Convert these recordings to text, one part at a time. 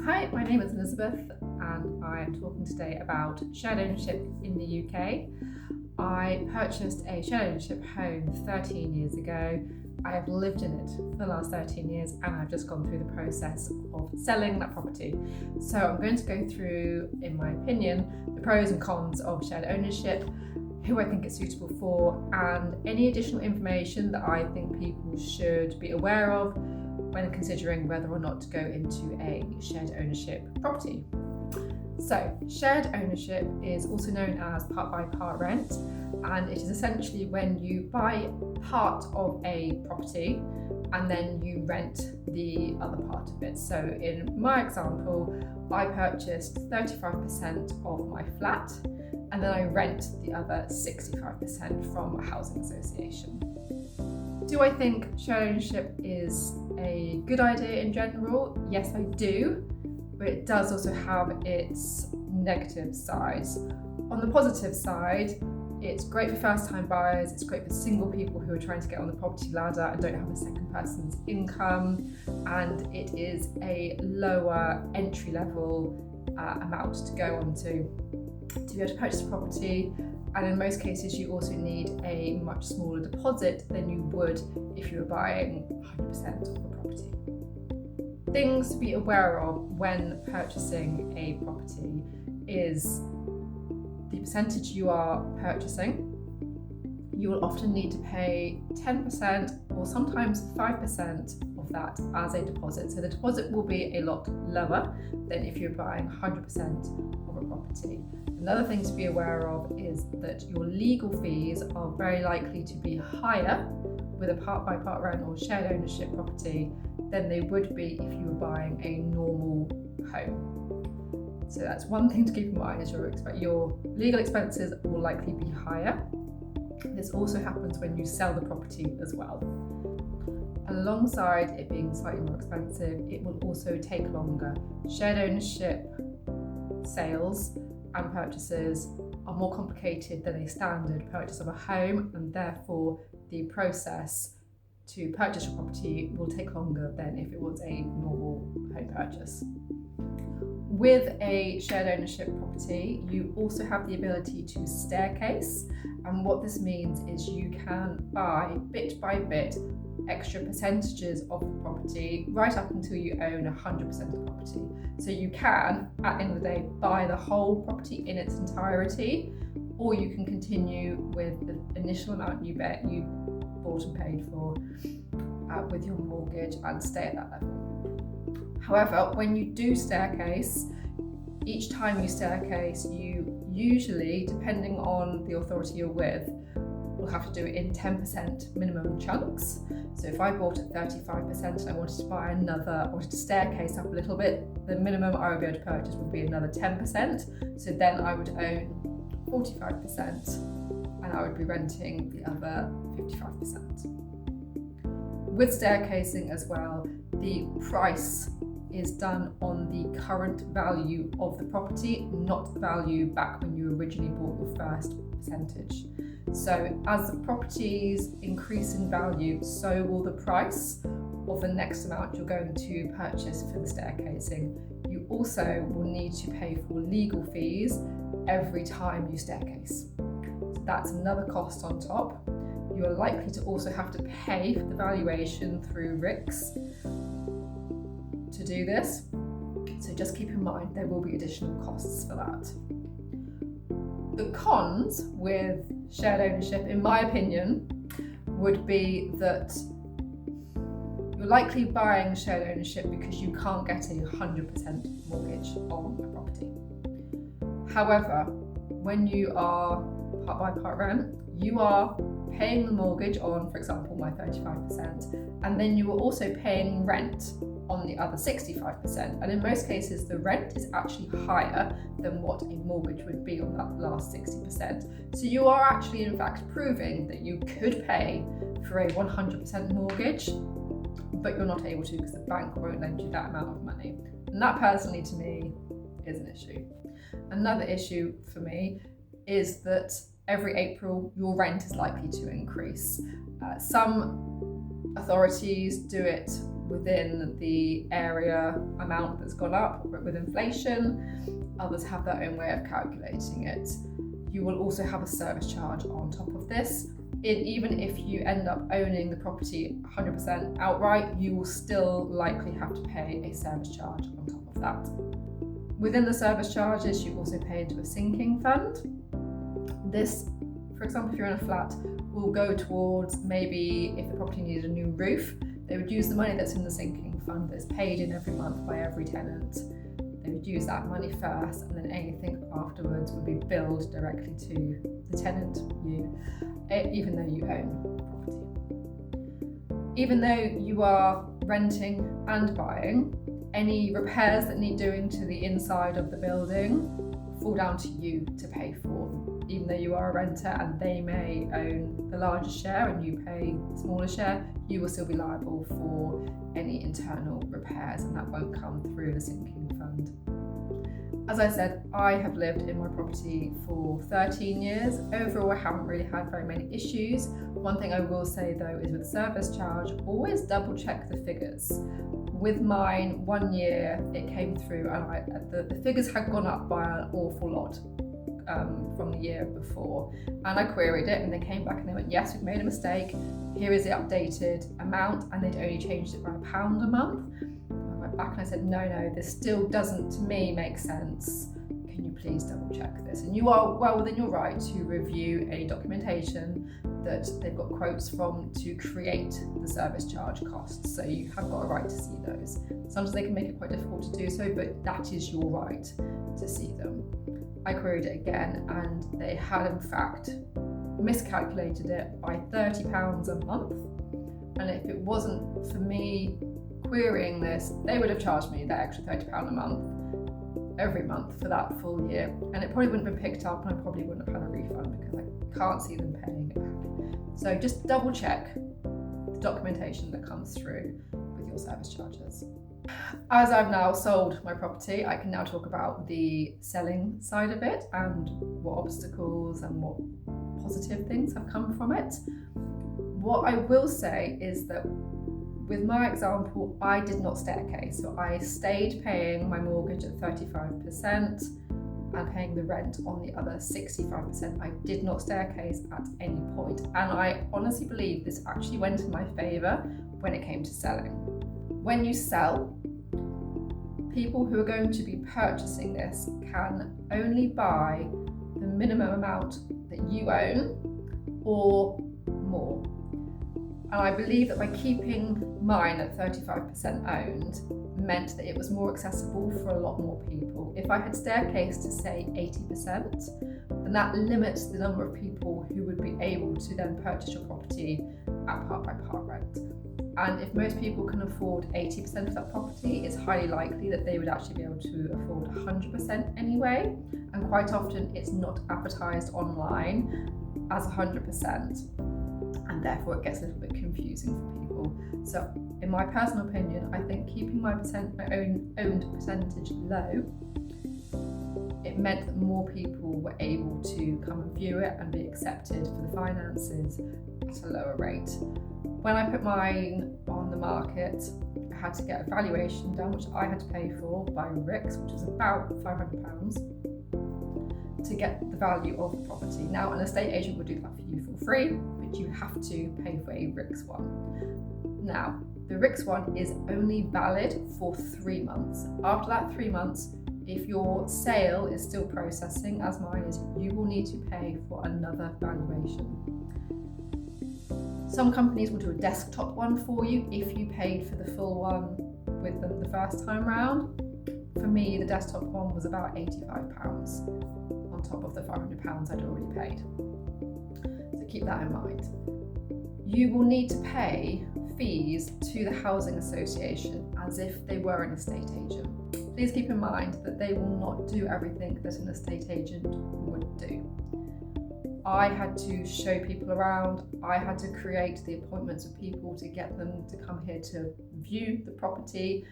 Hi, my name is Elizabeth and I am talking today about shared ownership in the UK. I purchased a shared ownership home 13 years ago. I have lived in it for the last 13 years and I've just gone through the process of selling that property. So I'm going to go through, in my opinion, the pros and cons of shared ownership, who I think it's suitable for, and any additional information that I think people should be aware of when considering whether or not to go into a shared ownership property. So, shared ownership is also known as part-by-part rent, and it is essentially when you buy part of a property and then you rent the other part of it. So in my example, I purchased 35% of my flat and then I rent the other 65% from a housing association. Do I think shared ownership is a good idea in general? Yes, I do, but it does also have its negative sides. On the positive side, it's great for first-time buyers, it's great for single people who are trying to get on the property ladder and don't have a second person's income, and it is a lower entry-level amount to go on to be able to purchase a property. And in most cases, you also need a much smaller deposit than you would if you were buying 100% of the property. Things to be aware of when purchasing a property is the percentage you are purchasing. You will often need to pay 10% or sometimes 5% of that as a deposit. So the deposit will be a lot lower than if you're buying 100% of a property. Another thing to be aware of is that your legal fees are very likely to be higher with a part-by-part rent or shared ownership property than they would be if you were buying a normal home. So that's one thing to keep in mind, is your legal expenses will likely be higher. This also happens when you sell the property as well. Alongside it being slightly more expensive, it will also take longer. Shared ownership sales and purchases are more complicated than a standard purchase of a home, and therefore the process to purchase your property will take longer than if it was a normal home purchase. With a shared ownership property, you also have the ability to staircase, and what this means is you can buy bit by bit extra percentages of the property right up until you own 100% of the property. So you can, at the end of the day, buy the whole property in its entirety, or you can continue with the initial amount you bought and paid for with your mortgage and stay at that level. However, when you do staircase, each time you staircase, you usually, depending on the authority you're with, will have to do it in 10% minimum chunks. So if I bought at 35% and I wanted to staircase up a little bit, the minimum I would be able to purchase would be another 10%. So then I would own 45% and I would be renting the other 55%. With staircasing as well, the price is done on the current value of the property, not the value back when you originally bought your first percentage. So as the properties increase in value, so will the price of the next amount you're going to purchase for the staircasing. You also will need to pay for legal fees every time you staircase. So that's another cost on top. You are likely to also have to pay for the valuation through RICS to do this. So just keep in mind there will be additional costs for that. The cons with shared ownership, in my opinion, would be that you're likely buying shared ownership because you can't get a 100% mortgage on a property. However, when you are part-by-part rent, you are paying the mortgage on, for example, my 35%, and then you are also paying rent on the other 65%, and in most cases the rent is actually higher than what a mortgage would be on that last 60%. So you are actually in fact proving that you could pay for a 100% mortgage, but you're not able to because the bank won't lend you that amount of money. And that personally to me is an issue. Another issue for me is that every April your rent is likely to increase. Some authorities do it within the area amount that's gone up with inflation. Others have their own way of calculating it. You will also have a service charge on top of this. Even if you end up owning the property 100% outright, you will still likely have to pay a service charge on top of that. Within the service charges, you also pay into a sinking fund. This, for example, if you're in a flat, will go towards maybe if the property needed a new roof, they would use the money that's in the sinking fund that's paid in every month by every tenant. They would use that money first, and then anything afterwards would be billed directly to the tenant, you, even though you own property. Even though you are renting and buying, any repairs that need doing to the inside of the building fall down to you to pay for. Even though you are a renter and they may own the larger share and you pay the smaller share, you will still be liable for any internal repairs, and that won't come through the sinking fund. As I said, I have lived in my property for 13 years. Overall, I haven't really had very many issues. One thing I will say though is with service charge, always double check the figures. With mine, 1 year it came through and the figures had gone up by an awful lot from the year before, and I queried it and they came back and they went, yes, we've made a mistake, here is the updated amount, and they'd only changed it by £1 a month. I went back and I said, no, this still doesn't to me make sense, can you please double check this? And you are well within your right to review any documentation that they've got quotes from to create the service charge costs, so you have got a right to see those. Sometimes they can make it quite difficult to do so, but that is your right to see them. I queried it again and they had in fact miscalculated it by £30 a month, and if it wasn't for me querying this, they would have charged me that extra £30 a month every month for that full year, and it probably wouldn't have been picked up and I probably wouldn't have had a refund because I can't see them paying it back. So just double check the documentation that comes through with your service charges. As I've now sold my property, I can now talk about the selling side of it and what obstacles and what positive things have come from it. What I will say is that with my example, I did not staircase. So I stayed paying my mortgage at 35% and paying the rent on the other 65%. I did not staircase at any point. And I honestly believe this actually went in my favour when it came to selling. When you sell, people who are going to be purchasing this can only buy the minimum amount that you own or more. And I believe that by keeping mine at 35% owned meant that it was more accessible for a lot more people. If I had staircased to say 80%, then that limits the number of people who would be able to then purchase your property at part by part rent. And if most people can afford 80% of that property, it's highly likely that they would actually be able to afford 100% anyway. And quite often it's not advertised online as 100%. And therefore it gets a little bit confusing for people. So in my personal opinion, I think keeping my owned percentage low, it meant that more people were able to come and view it and be accepted for the finances at a lower rate. When I put mine on the market, I had to get a valuation done, which I had to pay for by RICS, which was about £500 to get the value of the property. Now, an estate agent would do that for you for free, but you have to pay for a RICS one. Now, the RICS one is only valid for 3 months. After that 3 months, if your sale is still processing, as mine is, you will need to pay for another valuation. Some companies will do a desktop one for you if you paid for the full one with them the first time round. For me, the desktop one was about £85 on top of the £500 I'd already paid. So keep that in mind. You will need to pay fees to the housing association as if they were an estate agent. Please keep in mind that they will not do everything that an estate agent would do. I had to show people around, I had to create the appointments with people to get them to come here to view the property.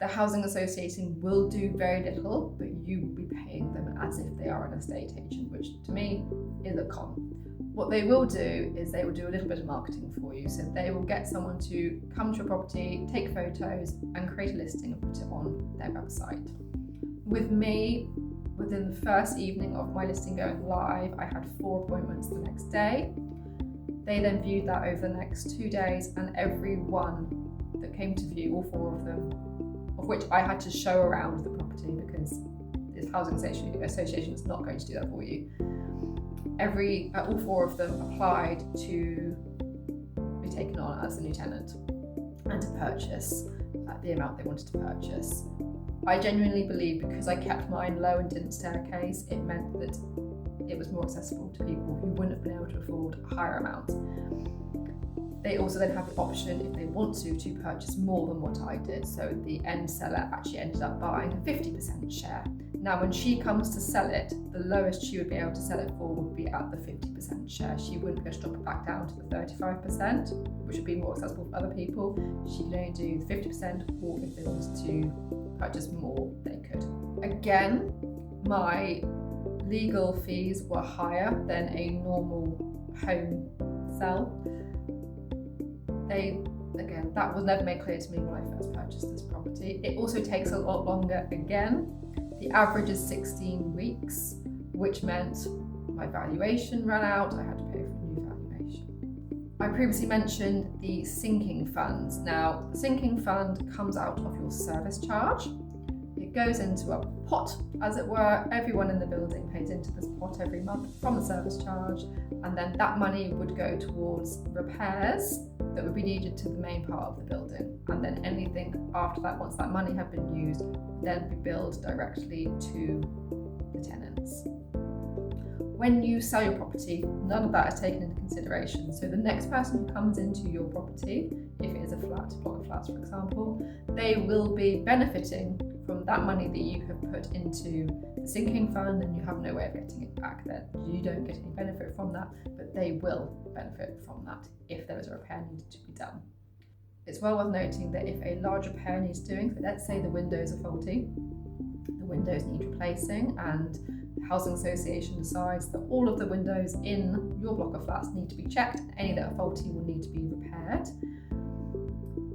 The housing association will do very little, but you will be paying them as if they are an estate agent, which to me is a con. What they will do is they will do a little bit of marketing for you. So they will get someone to come to your property, take photos and create a listing and put it on their website. With me, within the first evening of my listing going live, I had 4 appointments the next day. They then viewed that over the next 2 days, and every one that came to view, all 4 of them, of which I had to show around the property because this housing association is not going to do that for you. All 4 of them applied to be taken on as a new tenant and to purchase the amount they wanted to purchase. I genuinely believe because I kept mine low and didn't staircase, it meant that it was more accessible to people who wouldn't have been able to afford a higher amount. They also then have the option, if they want to purchase more than what I did. So the end seller actually ended up buying a 50% share. Now, when she comes to sell it, the lowest she would be able to sell it for would be at the 50% share. She wouldn't be able to drop it back down to the 35%, which would be more accessible for other people. She could only do the 50%, or if they wanted to purchase more, they could. Again, my legal fees were higher than a normal home sell. That was never made clear to me when I first purchased this property. It also takes a lot longer again. The average is 16 weeks, which meant my valuation ran out. I had to pay for a new valuation. I previously mentioned the sinking funds. Now, the sinking fund comes out of your service charge. It goes into a pot, as it were. Everyone in the building pays into this pot every month from the service charge, and then that money would go towards repairs that would be needed to the main part of the building. And then anything after that, once that money had been used, then be billed directly to the tenants. When you sell your property, none of that is taken into consideration. So the next person who comes into your property, if it is a flat, block of flats for example, they will be benefiting from that money that you have put into the sinking fund, and you have no way of getting it back then. You don't get any benefit from that, but they will benefit from that if there is a repair needed to be done. It's well worth noting that if a large repair needs doing, so let's say the windows are faulty, the windows need replacing, and the housing association decides that all of the windows in your block of flats need to be checked, any that are faulty will need to be repaired.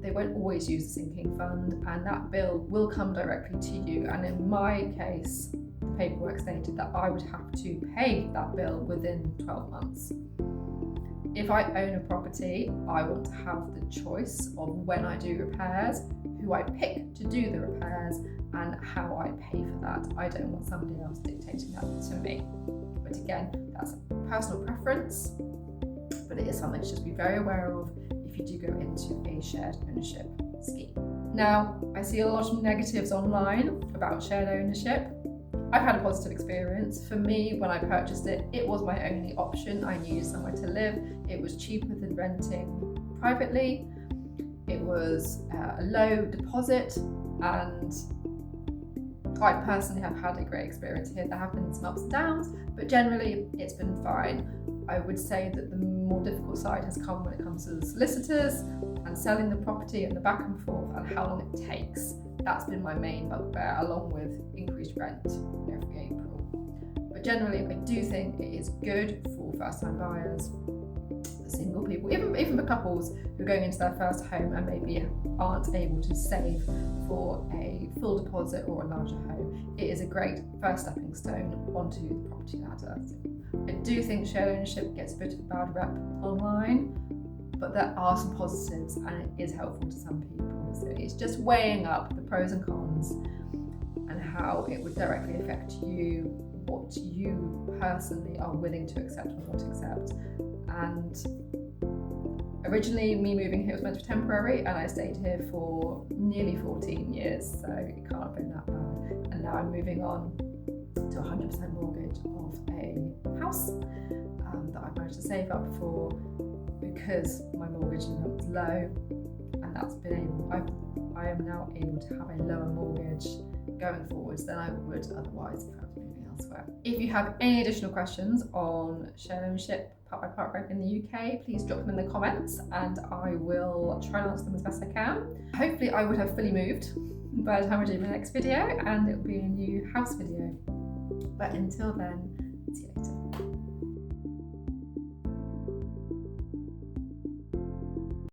They won't always use the sinking fund, and that bill will come directly to you. And in my case, the paperwork stated that I would have to pay that bill within 12 months. If I own a property, I want to have the choice of when I do repairs, who I pick to do the repairs, and how I pay for that. I don't want somebody else dictating that to me. But again, that's a personal preference, but it is something to just be very aware of if you do go into a shared ownership scheme. Now, I see a lot of negatives online about shared ownership. I've had a positive experience. For me, when I purchased it, it was my only option. I needed somewhere to live. It was cheaper than renting privately. It was a low deposit, and I personally have had a great experience here. There have been some ups and downs, but generally it's been fine. I would say that the more difficult side has come when it comes to the solicitors and selling the property and the back and forth and how long it takes. That's been my main bugbear, along with increased rent every April. But generally, I do think it is good for first-time buyers, single people, even for couples who are going into their first home and maybe aren't able to save for a full deposit or a larger home. It is a great first stepping stone onto the property ladder. I do think shared ownership gets a bit of a bad rep online, but there are some positives and it is helpful to some people. So it's just weighing up the pros and cons and how it would directly affect you, what you personally are willing to accept and not accept. And originally, me moving here was meant to be temporary, and I stayed here for nearly 14 years, so it can't have been that bad. And now I'm moving on to 100% mortgage of a house that I've managed to save up for because my mortgage amount was low, and that's been I am now able to have a lower mortgage going forwards than I would otherwise if I was moving elsewhere. If you have any additional questions on shared ownership, part by part rent in the UK, please drop them in the comments and I will try and answer them as best I can. Hopefully I would have fully moved by the time I do my next video, and it will be a new house video. But until then, see you later.